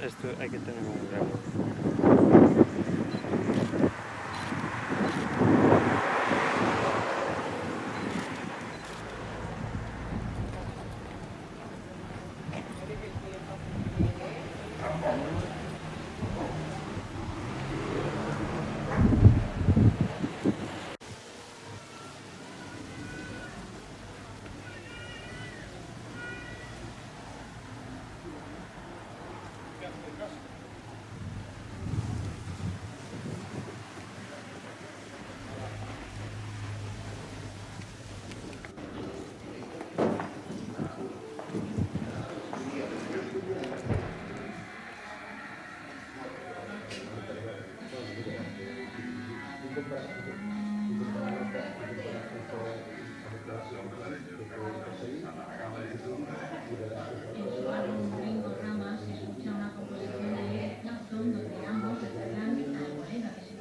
Esto hay que tener un gramo. En su álbum Ringo Rama se escucha una composición de Clapton donde ambos recuerdan a Morena que se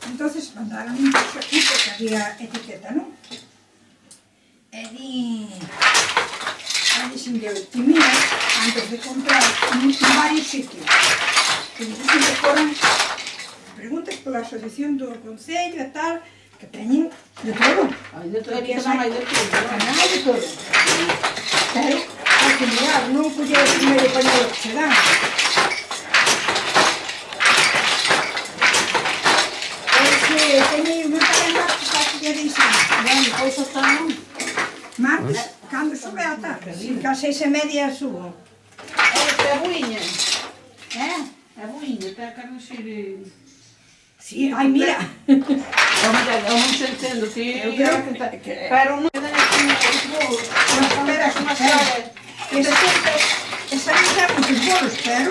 Entonces mandaron un caso aquí porque había etiqueta, ¿no? Sin de optimía antes de comprar en varios sitios. Que dicen que foran preguntas pola asociación do Concello e tal, que teñen de todo. Hai de todo, aquí tamén hai de todo. Hai de todo. Pero hai que mirar, non coller o primeiro pañuelo que se dan. Teñei unha calendario que xa que dixen. Bueno, pois hasta non. Martes, cando sube a tarde, que as 6:30 subo. É buiña. Eh? É buiña, está a carne xire... Sí, ai, mira. Vamos entendo que... Eu creo que... Pero non quedan aquí os bolos. Espera, esa non é muitos bolos, pero...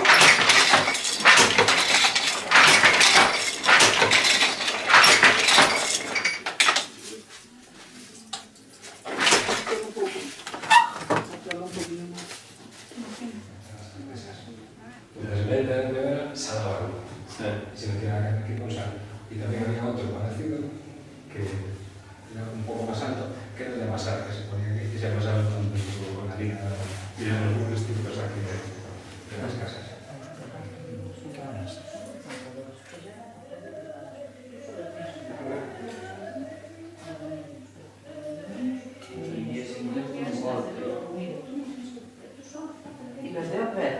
Salvaron. Y se metía la carne aquí con sal. Y también había otro parecido que era un poco más alto, que era de masar, que se ponía aquí y se amasaba con harina y eran los muebles típicos aquí de las casas. Y los de papel.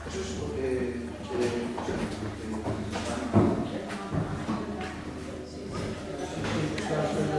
Eso es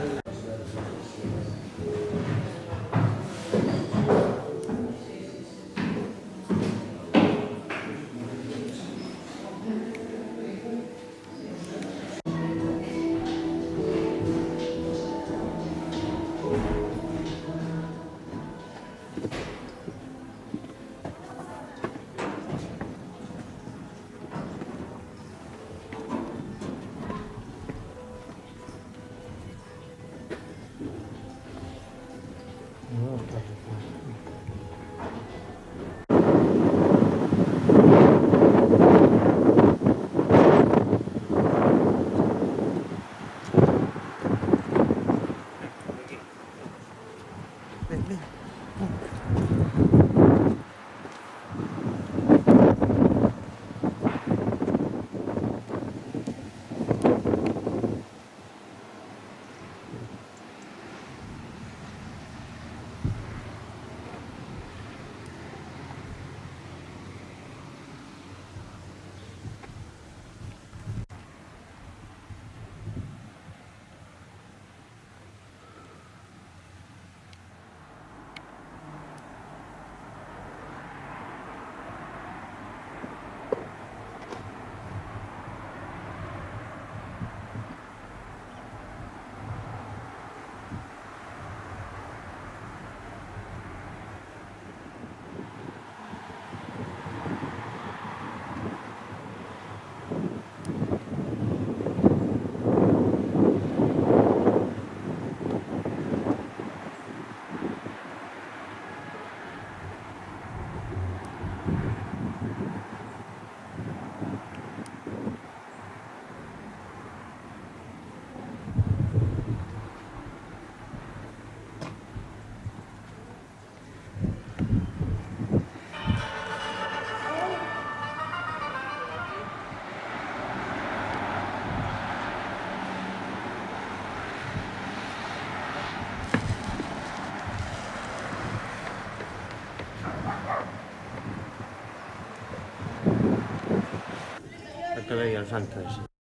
Acá veía el santo ese.